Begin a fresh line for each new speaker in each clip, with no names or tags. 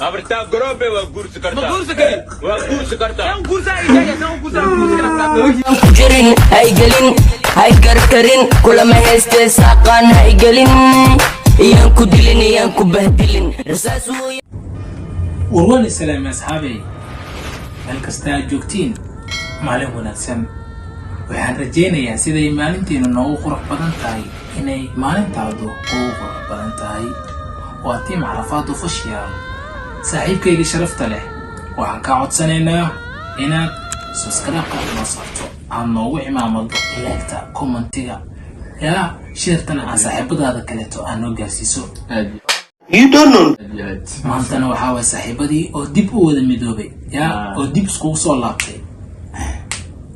Aberta grobe wa gursu karta. Wa gursu karta. Yang gursa
jirin hay gelin hay karkarin kula ma heeste saqan hay gelin iyan ku dilin iyan ku bahdilin rasaas
والله السلام يا أصحابي الكستا جوكتين مالين ونكسن waxaan rajeynayaa siday maalinteena noogu qurux badan tahay inay maalintaadu ugu qurux badan tahay waa tiim carafaad u fashiyaal saaxiibkayga sharafta leh waxaan kaa codsanaynaa inaad subscribe-ka noo saarto aad noogu cimaamado like-ta commentiga yaa sheertana aan saaxiibadaada kaleeto aad noo gaarsiiso maantana waxaa waay saaxiibadii oo dib u wada midoobay yaa oo dib iskugu soo laabtay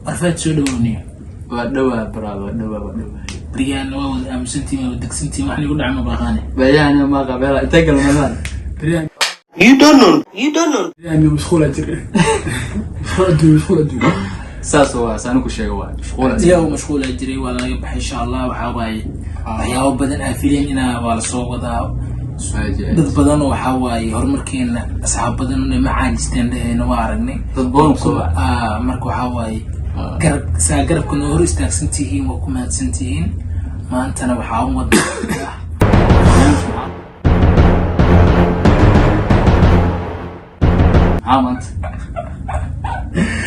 warfaad soo dhawowniyo
waa dhawaa baraad waa dhawaa
بريان وود أمسنتي ودكسنتي ما حني قلنا عم بغاني
بيان ما قبل تقل مالان
بريان
You don't know.
بريان مشغولة جري مشغولة جري
ساسو سانو كشيء واحد مشغولة
اليوم مشغولة جري ولا يبح إن شاء الله وحواي يا بدن أفيلين هنا ولا صوب ذا dad badan oo waxa waaye horumarkeena asxaab badan oo macaan istaandayna waa aragnay
dad badan
marka waxa waaye garabka noo hor istaagsantihiin waa ku mahadsantihiin maantana waxaa u wada
عامنت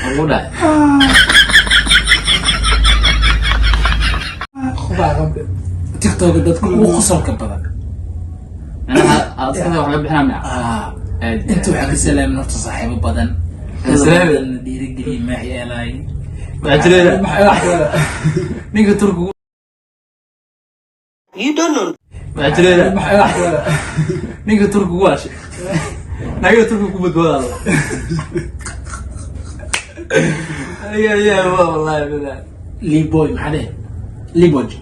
أقولها
خبا قبل
تيك توك dadku ugu qosolka badan
أنا أصلا واحد بحنا
أنتوا حق السلام نفط صاحب بدن
السلام
ديري ما هي لاي
بعتلي نيجي تركو
You don't know.
بعتلي نيجي تركو واش نيجي تركو كوبد ولا يا والله بالله
لي بوي محله لي بوج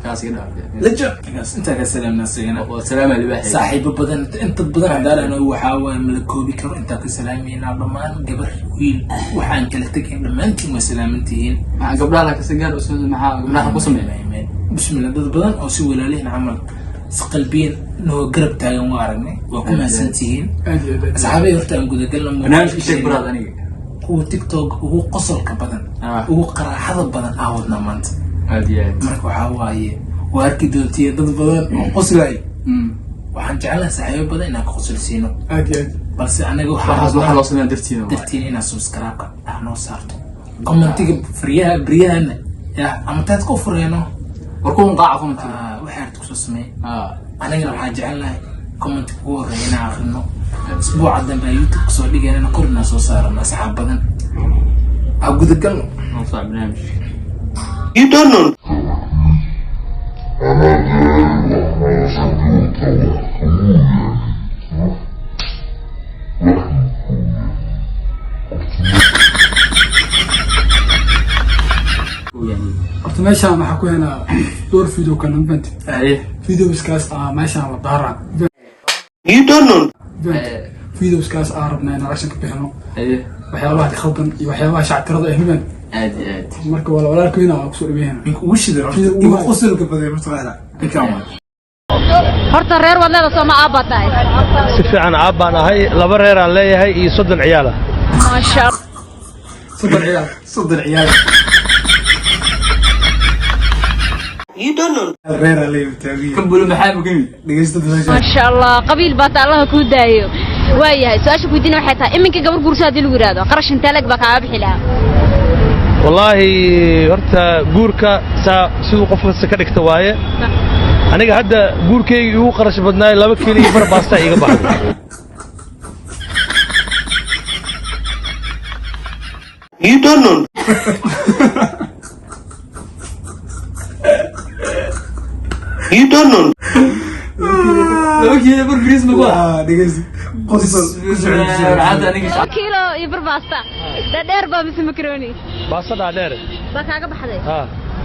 كاس كده
لجا انت كسلام ناسينا
والسلام اللي بحي
صاحب بدن انت بدن عندنا انه وحاول ملكوبي كر انت كسلامين ضمان قبر ويل وحان كلا تكين لما انت مسلامتين
مع قبل لك سجار اسمه مع قبل لك قسم
بسم الله دد بدن او سي ولا عمل قلبين انه قرب تاعي وارغني وكما سنتين اصحابي horta aan guda galno
barnaamij sheeg baraad aniga
oo TikTok ugu qosolka badan ugu qaraxada badan aawdna maanta
aad
marka waxa waaye waarki doontiye dad badan oo qoslay waxaan jeclahay saaxiibo badan inaan ka qosolsiino
aad
balse anaga
waxa loo sameeyay
dartiin inaan subscribe-ka noo saarto commentiga friyahana ya ama taad ku furayno
warkuun qaaca commentiga
waxaad ku soo sameey anaga waxaan jeclahay comment ugu horeeya inaan akhrino اسبوع dambe YouTube soo dhigayna korna soo saarno asxaab badan aan guda galno
صعب برنامج
You don't know.
horta meeshaan waxaa ku helaa dhowr video kan invent
ايه
videoskaas meeshaan la daara
You don't know.
videoskaas rabnaa inaan action ka bixino
ايه
waxyaabaha khaldan iyo waxyaabaha shactirada ee himan
عادي
marka wala walaalkayna waa ku soo dhaweeyna
وش ذا
ugu qosolka badan mataqaana
horta reer wadada Soomaa aaba tahay
si fiican aab baan ahay laba reer aan leeyahay iyo 30 ciyaal ah
ma sha
صدر عيال
You don't know.
reer عليه تابعين
كم بقولوا محامي كمي
dhageysta
ma sha Allah qabiil baad Allah ku daayo waayahay su'aasha ku diina waxay tahay iminka gabar guursa hadii lagu yiraahdo qarash inta lag ba ka bixi lahaa
wallahi horta guurka sidoo qof kasta ka dhigta waaye aniga hadda guurkayga ugu qarash badnaay 2 kiilo iyo bar baasta iga baxday
You don't know. You don't know.
لو كده برجريز مقوا
dhageysta qosol
عاد انا
kilo iyo barbaasta dheer baa mise makaroni
baasada dheer
ba kaaga baxday
ha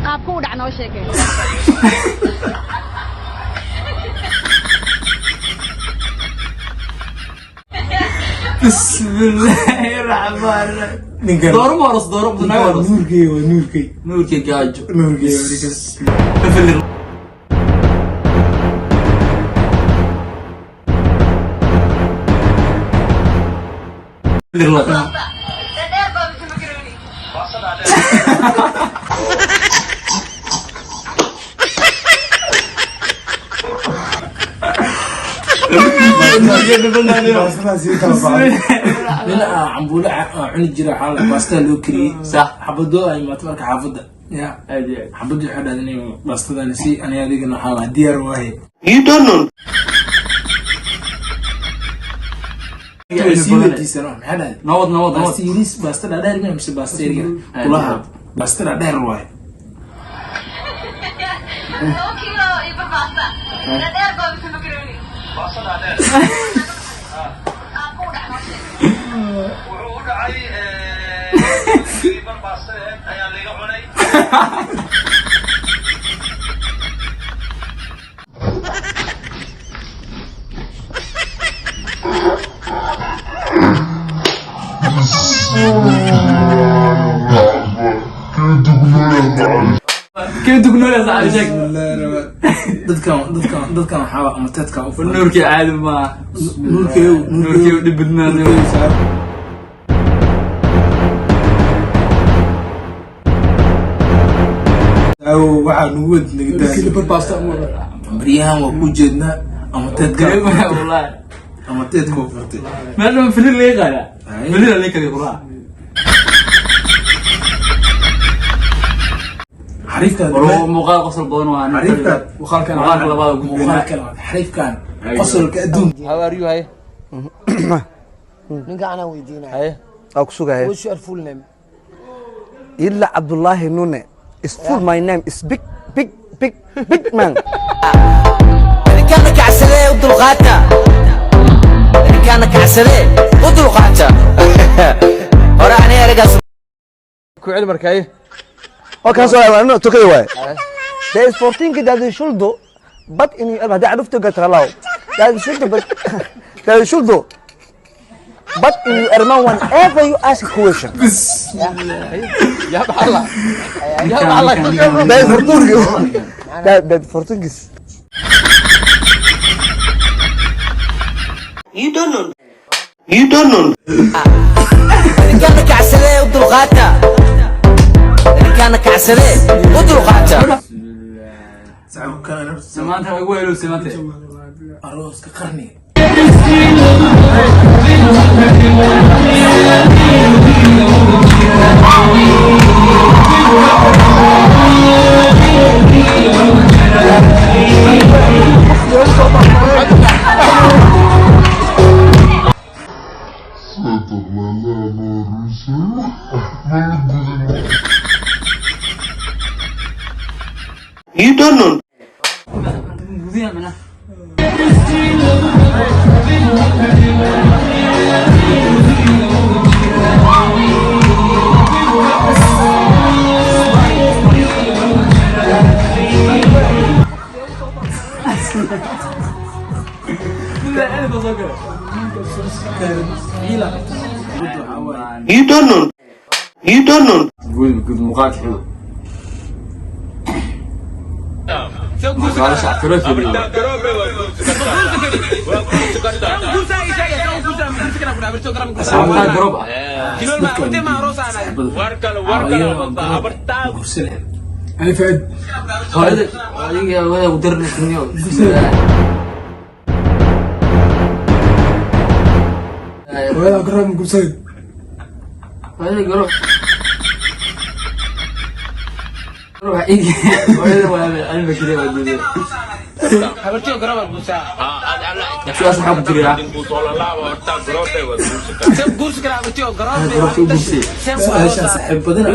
qaabku u dhacnoo sheekay
بسم الله الرحمن الرحيم دور مارس دور بدنا مارس نوركي جاجو
لا عمبولة عند جرا حال باستا لو كري صح حبدو أي ما تمرك حافظة يا حبدو حدا إني باستا نسي أنا هذيك إنه حال ديار واحد
You don't know.
نوض سيريس باستا لا داير مش باستا كلها باستا لا داير واحد
كيف تقولوا يا صاحبي
dadkan waxaa ama teedka u furan
نوركي عادي ما نوركي دبدنا
waxaa nugu wad baryahan waa ku jeednaa ama teedka
والله
ama teedka u furtay
ما لهم فيلم ليه قال فيلم ليه كذي قرا
xariifkan
والله مقال قصر بون وانا
xariifkan
مقال لبعض
xariifkan qosolka adduunka
How are you, hey?
ninka ana weydiinay
Hey, I'll sugar.
what's your full name
Illa Abdullahi Nune. Is full my name is big man.
كان كعسلة ودلغاتا كان كعسلة ودلغاتا وراني أرجع
Ku celi markay.
Okay, so I'm not talking away. There is 14 that they should do, but in the عرفت قلت allow. That is should do, but that should do. But in your Erman, whenever you ask a question,
Ya Allah. Ya Allah.
that is 14. That 14 is.
You don't know. You don't know.
كان كعسلة ودلغاتا كان كعسلة ودلغاتا
سمعت اقول له سمعت
arooska qarni
You don't know.
مذيع منه
You don't know. You don't know.
قول مقال حلو
أنا فهد
هذا ودرنا اليوم
وأنا أقرأ من قصيد
هذا يروح روح يجي وهذا أنا بكذا ودي
Habertiyo garaba guusa.
شو أصلا حب تري راح
saaxiib badan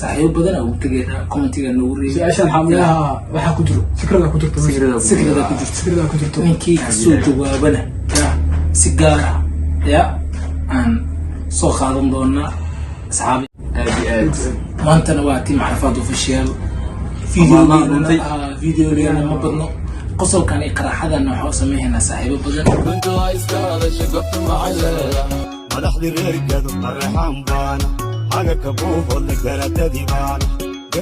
saaxiib badan oo tagayna commentiga nagu reebay
عشان حاملها waxaa ku jiro fikrada ku jirto
fikrada ku jirto ninkii soo jawaabana si gaar ah ya aan soo qaadan doona asxaabi maantana waa team xarfaad official video leena ma badno qosolkan iyo qaraxadan waxaa sameeynaa saaxiibo badan
madaxdii reerkeedu qaraxaan baana aga kabuuhoodna garadadii baana